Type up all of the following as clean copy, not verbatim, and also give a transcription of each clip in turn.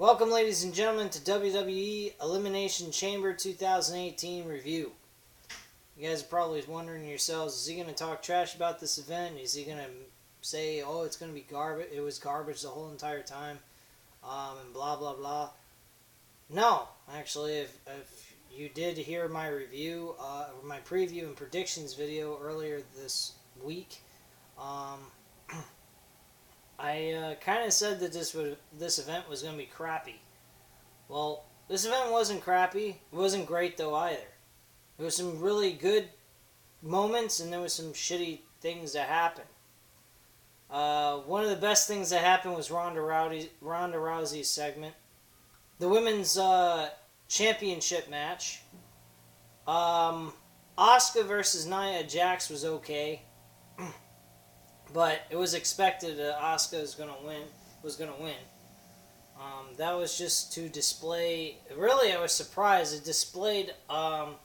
Welcome, ladies and gentlemen, to WWE Elimination Chamber 2018 review. You guys are probably wondering yourselves, is he going to talk trash about this event? Is he going to say, oh, it's going to be garbage, it was garbage the whole entire time, and blah, blah, blah? No, actually, if you did hear my review, my preview and predictions video earlier this week, I kind of said that this event was going to be crappy. Well, this event wasn't crappy. It wasn't great, though, either. There was some really good moments, and there was some shitty things that happened. One of the best things that happened was Ronda Rousey's segment. The women's championship match. Asuka versus Nia Jax was okay. But it was expected that Asuka was going to win. That was just to display... Really, I was surprised. It displayed Nia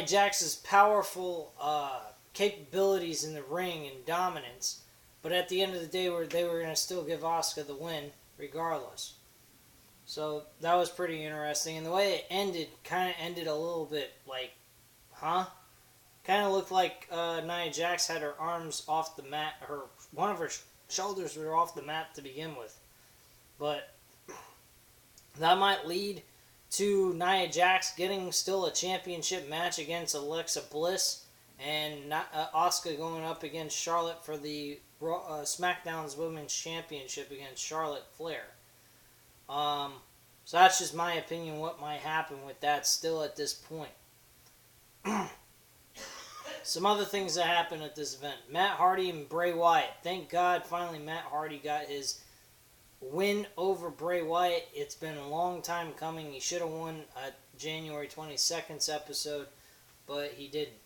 Jax's powerful capabilities in the ring and dominance. But at the end of the day, they were going to still give Asuka the win regardless. So that was pretty interesting. And the way it ended, kind of ended a little bit like, huh? Kind of looked like Nia Jax had her arms off the mat. One of her shoulders were off the mat to begin with. But that might lead to Nia Jax getting still a championship match against Alexa Bliss. And Asuka going up against Charlotte for the SmackDown's Women's Championship against Charlotte Flair. So that's just my opinion what might happen with that still at this point. Some other things that happened at this event. Matt Hardy and Bray Wyatt. Thank God finally Matt Hardy got his win over Bray Wyatt. It's been a long time coming. He should have won at January 22nd's episode, but he didn't.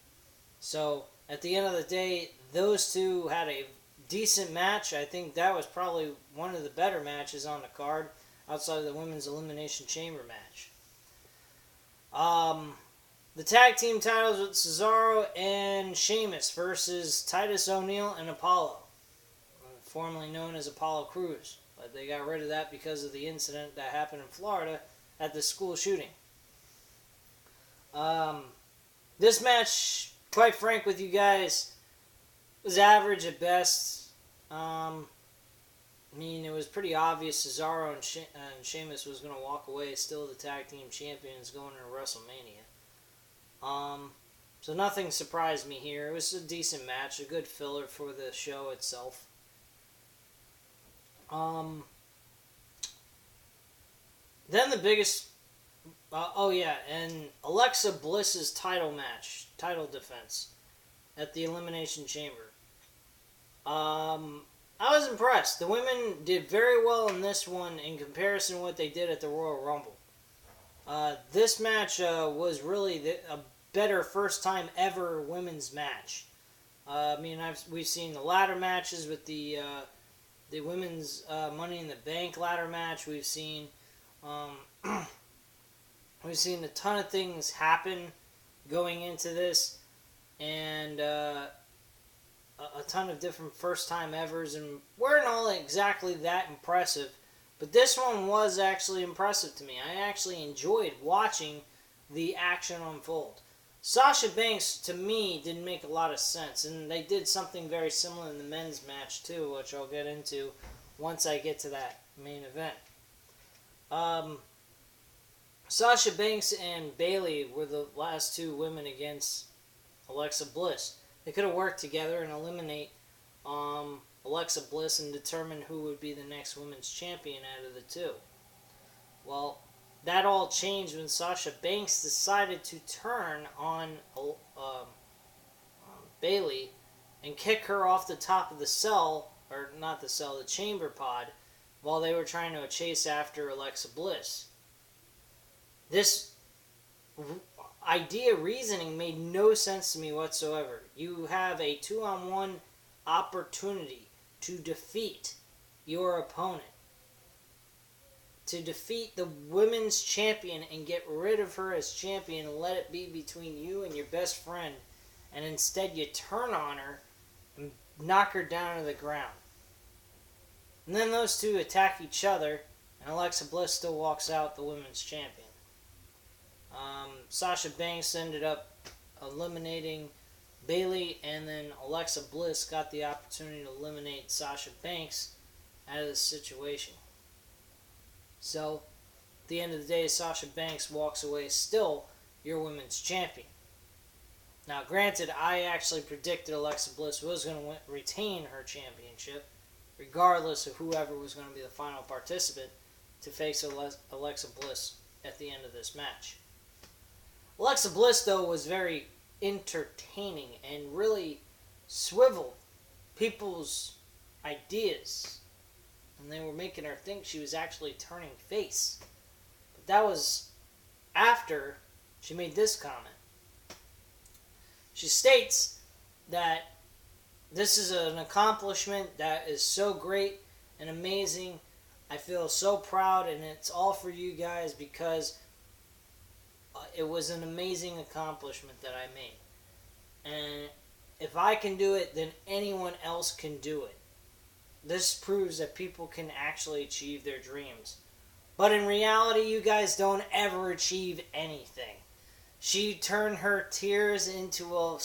So, at the end of the day, those two had a decent match. I think that was probably one of the better matches on the card outside of the Women's Elimination Chamber match. The tag team titles with Cesaro and Sheamus versus Titus O'Neil and Apollo, formerly known as Apollo Crews. But they got rid of that because of the incident that happened in Florida at the school shooting. This match, quite frank with you guys, was average at best. It was pretty obvious Cesaro and Sheamus was going to walk away still the tag team champions going into WrestleMania. So nothing surprised me here. It was a decent match, a good filler for the show itself. Then the biggest... and Alexa Bliss's title defense at the Elimination Chamber. I was impressed. The women did very well in this one in comparison to what they did at the Royal Rumble. This match was really a better first time ever women's match. We've seen the ladder matches with the women's Money in the Bank ladder match. We've seen a ton of things happen going into this, and a ton of different first time evers, and weren't all exactly that impressive. But this one was actually impressive to me. I actually enjoyed watching the action unfold. Sasha Banks, to me, didn't make a lot of sense. And they did something very similar in the men's match, too, which I'll get into once I get to that main event. Sasha Banks and Bayley were the last two women against Alexa Bliss. They could have worked together and eliminate Alexa Bliss and determine who would be the next women's champion out of the two. Well, that all changed when Sasha Banks decided to turn on Bayley and kick her off the top of the the chamber pod, while they were trying to chase after Alexa Bliss. This reasoning made no sense to me whatsoever. You have a 2-on-1 opportunity to defeat your opponent, to defeat the women's champion and get rid of her as champion and let it be between you and your best friend, and instead you turn on her and knock her down to the ground. And then those two attack each other, and Alexa Bliss still walks out the women's champion. Sasha Banks ended up eliminating Bayley, and then Alexa Bliss got the opportunity to eliminate Sasha Banks out of this situation. So, at the end of the day, Sasha Banks walks away still your women's champion. Now, granted, I actually predicted Alexa Bliss was going to retain her championship, regardless of whoever was going to be the final participant to face Alexa Bliss at the end of this match. Alexa Bliss, though, was very entertaining and really swiveled people's ideas. And they were making her think she was actually turning face. But that was after she made this comment. She states that this is an accomplishment that is so great and amazing. I feel so proud, and it's all for you guys because it was an amazing accomplishment that I made. And if I can do it, then anyone else can do it. This proves that people can actually achieve their dreams. But in reality, you guys don't ever achieve anything. She turned her tears into a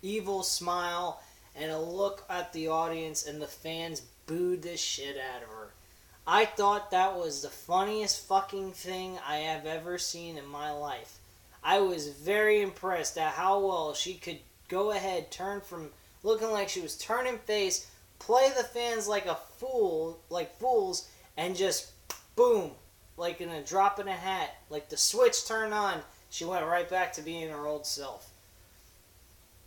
evil smile and a look at the audience, and the fans booed the shit out of her. I thought that was the funniest fucking thing I have ever seen in my life. I was very impressed at how well she could go ahead, turn from looking like she was turning face, play the fans like a fool, like fools, and just boom, like in a drop in a hat, like the switch turned on, she went right back to being her old self.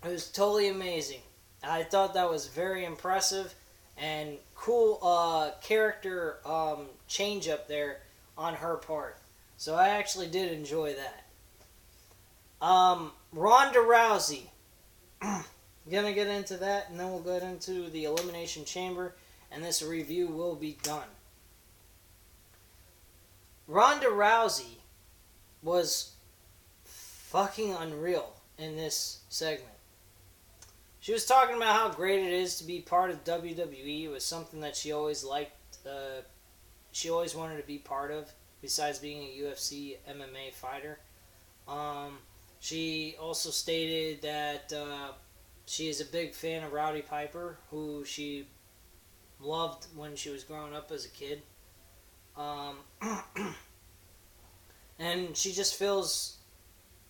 It was totally amazing. I thought that was very impressive and cool character change up there on her part. So I actually did enjoy that. Ronda Rousey. Gonna get into that, and then we'll get into the Elimination Chamber, and this review will be done. Ronda Rousey was fucking unreal in this segment. She was talking about how great it is to be part of WWE. It was something that she always liked. She always wanted to be part of, besides being a UFC MMA fighter. She also stated that she is a big fan of Rowdy Piper, who she loved when she was growing up as a kid. And she just feels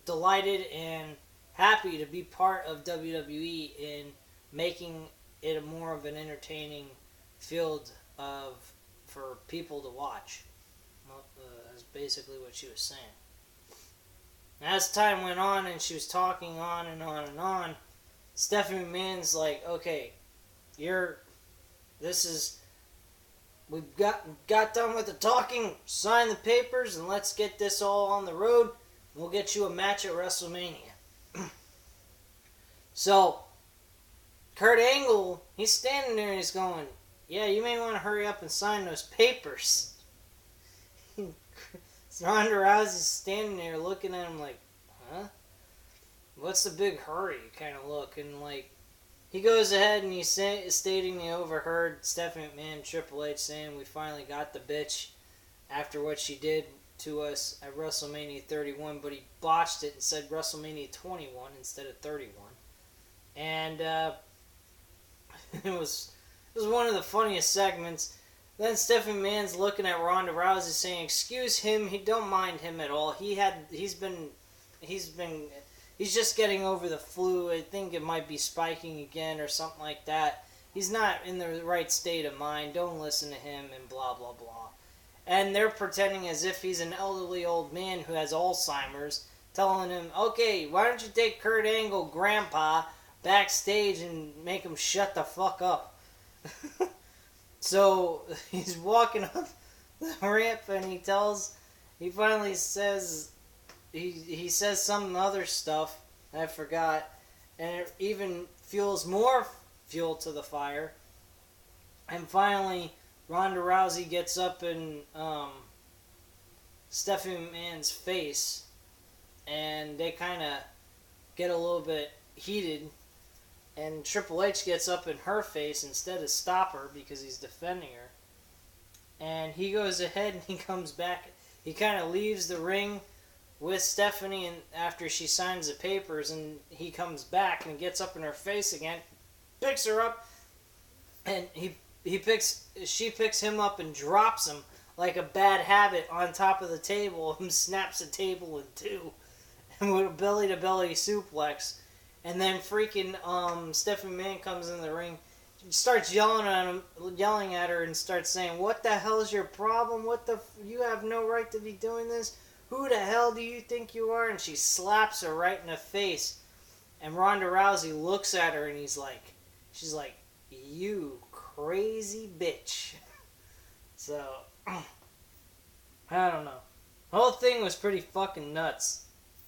delighted and happy to be part of WWE in making it a more of an entertaining field for people to watch. That's basically what she was saying. As time went on and she was talking on and on and on, Stephanie McMahon's like, okay, we've got done with the talking, sign the papers, and let's get this all on the road. We'll get you a match at WrestleMania. So, Kurt Angle, he's standing there and he's going, yeah, you may want to hurry up and sign those papers. Ronda Rousey's standing there looking at him like, huh? What's the big hurry kind of look? And like, he goes ahead and he's stating he overheard Stephanie McMahon and Triple H saying we finally got the bitch after what she did to us at WrestleMania 31, but he botched it and said WrestleMania 21 instead of 31. And it was one of the funniest segments. Then Stephanie McMahon's looking at Ronda Rousey saying, "Excuse him, he don't mind him at all. He's just getting over the flu. I think it might be spiking again or something like that. He's not in the right state of mind. Don't listen to him," and blah blah blah. And they're pretending as if he's an elderly old man who has Alzheimer's, telling him, "Okay, why don't you take Kurt Angle, Grandpa, backstage and make him shut the fuck up." So he's walking up the ramp and he finally says, he says some other stuff I forgot, and it even fuels more fuel to the fire. And finally, Ronda Rousey gets up in Stephanie McMahon's face, and they kind of get a little bit heated. And Triple H gets up in her face instead of stop her because he's defending her. and he goes ahead and he comes back. He kind of leaves the ring with Stephanie and after she signs the papers, and he comes back and gets up in her face again, picks her up, and she picks him up and drops him like a bad habit on top of the table and snaps the table in two, and with a belly to belly suplex, and then freaking Stephanie McMahon comes in the ring, starts yelling at her, and starts saying, "What the hell is your problem? You have no right to be doing this. Who the hell do you think you are?" And she slaps her right in the face. And Ronda Rousey looks at her and she's like, "You crazy bitch." So, I don't know. The whole thing was pretty fucking nuts,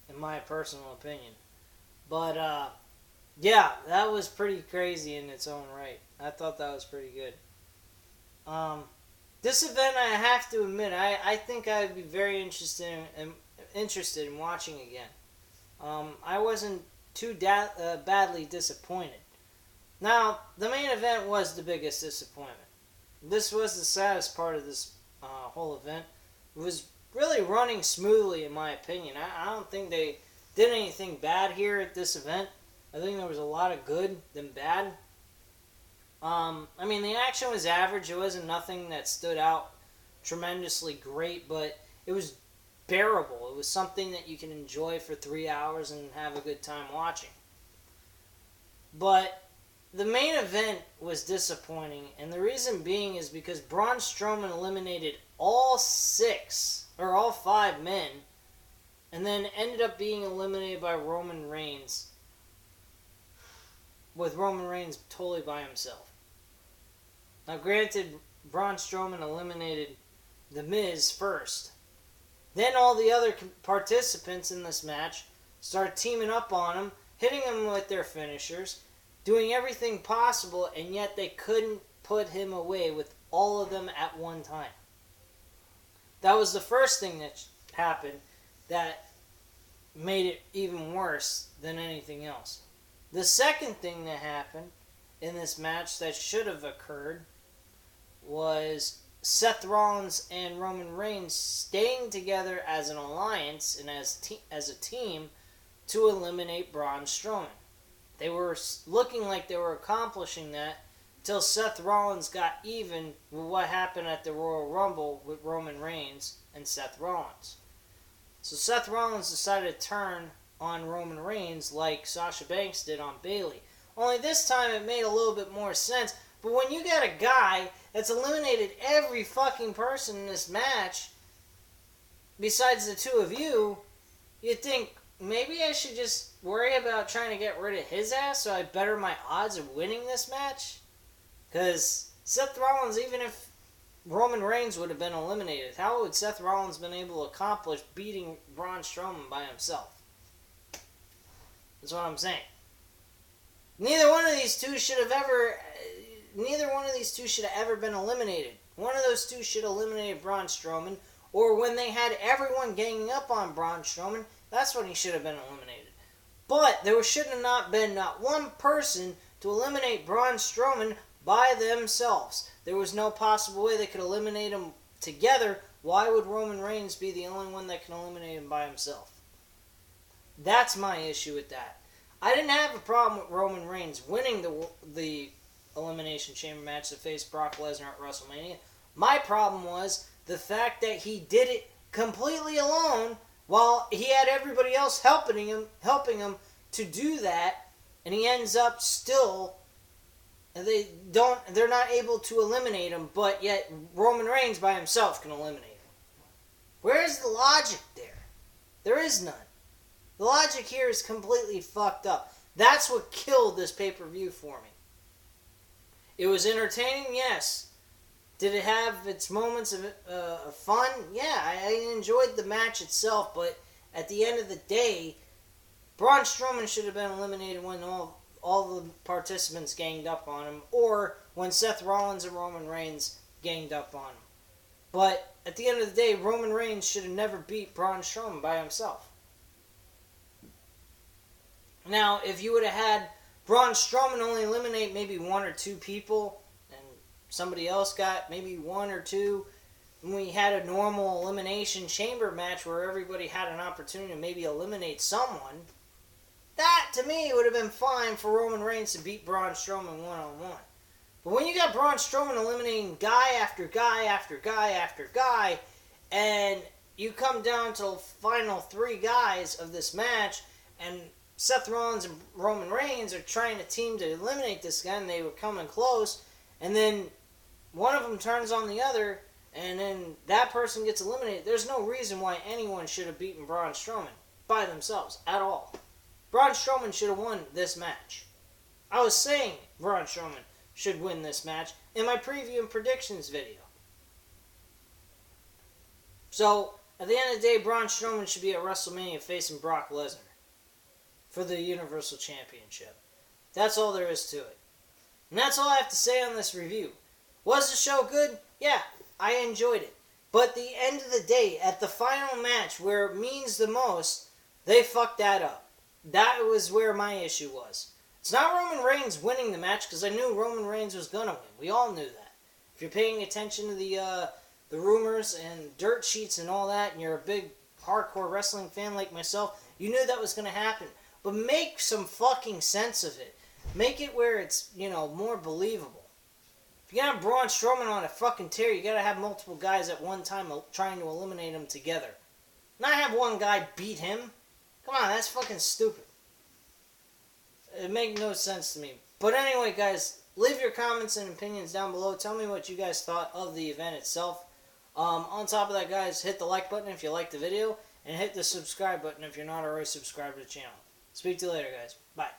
in my personal opinion. But, yeah, that was pretty crazy in its own right. I thought that was pretty good. This event, I have to admit, I think I would be very interested in watching again. I wasn't too badly disappointed. Now, the main event was the biggest disappointment. This was the saddest part of this whole event. It was really running smoothly, in my opinion. I don't think they did anything bad here at this event. I think there was a lot of good than bad. I mean, the action was average. It wasn't nothing that stood out tremendously great, but it was bearable. It was something that you can enjoy for 3 hours and have a good time watching. But the main event was disappointing, and the reason being is because Braun Strowman eliminated all 5 men, and then ended up being eliminated by Roman Reigns, with Roman Reigns totally by himself. Now, granted, Braun Strowman eliminated The Miz first. Then all the other participants in this match started teaming up on him, hitting him with their finishers, doing everything possible, and yet they couldn't put him away with all of them at one time. That was the first thing that happened that made it even worse than anything else. The second thing that happened in this match that should have occurred was Seth Rollins and Roman Reigns staying together as an alliance and as a team to eliminate Braun Strowman. They were looking like they were accomplishing that until Seth Rollins got even with what happened at the Royal Rumble with Roman Reigns and Seth Rollins. So Seth Rollins decided to turn on Roman Reigns like Sasha Banks did on Bayley. Only this time it made a little bit more sense. But when you got a guy that's eliminated every fucking person in this match, besides the two of you, you'd think, maybe I should just worry about trying to get rid of his ass so I better my odds of winning this match? Because Seth Rollins, even if Roman Reigns would have been eliminated, how would Seth Rollins been able to accomplish beating Braun Strowman by himself? That's what I'm saying. Neither one of these two should have ever been eliminated. One of those two should have eliminated Braun Strowman, or when they had everyone ganging up on Braun Strowman, that's when he should have been eliminated. But there should have not been not one person to eliminate Braun Strowman by themselves. There was no possible way they could eliminate him together. Why would Roman Reigns be the only one that can eliminate him by himself? That's my issue with that. I didn't have a problem with Roman Reigns winning the Elimination Chamber match to face Brock Lesnar at WrestleMania. My problem was the fact that he did it completely alone while he had everybody else helping him to do that, and he ends up still, they're not able to eliminate him, but yet Roman Reigns by himself can eliminate him. Where's the logic there? There is none. The logic here is completely fucked up. That's what killed this pay-per-view for me. It was entertaining, yes. Did it have its moments of fun? Yeah, I enjoyed the match itself, but at the end of the day, Braun Strowman should have been eliminated when all the participants ganged up on him, or when Seth Rollins and Roman Reigns ganged up on him. But at the end of the day, Roman Reigns should have never beat Braun Strowman by himself. Now, if you would have had Braun Strowman only eliminate maybe one or two people, and somebody else got maybe one or two, when we had a normal elimination chamber match where everybody had an opportunity to maybe eliminate someone, that to me would have been fine for Roman Reigns to beat Braun Strowman one-on-one. But when you got Braun Strowman eliminating guy after guy after guy after guy, and you come down to the final 3 guys of this match, and Seth Rollins and Roman Reigns are trying to team to eliminate this guy, and they were coming close, and then one of them turns on the other, and then that person gets eliminated. There's no reason why anyone should have beaten Braun Strowman by themselves at all. Braun Strowman should have won this match. I was saying Braun Strowman should win this match in my preview and predictions video. So, at the end of the day, Braun Strowman should be at WrestleMania facing Brock Lesnar for the Universal Championship. That's all there is to it. And that's all I have to say on this review. Was the show good? Yeah, I enjoyed it. But at the end of the day, at the final match where it means the most, they fucked that up. That was where my issue was. It's not Roman Reigns winning the match, because I knew Roman Reigns was going to win. We all knew that. If you're paying attention to the rumors and dirt sheets and all that, and you're a big hardcore wrestling fan like myself, you knew that was going to happen. But make some fucking sense of it. Make it where it's, more believable. If you got Braun Strowman on a fucking tear, you gotta have multiple guys at one time trying to eliminate him together. Not have one guy beat him. Come on, that's fucking stupid. It makes no sense to me. But anyway, guys, leave your comments and opinions down below. Tell me what you guys thought of the event itself. On top of that, guys, hit the like button if you liked the video, and hit the subscribe button if you're not already subscribed to the channel. Speak to you later, guys. Bye.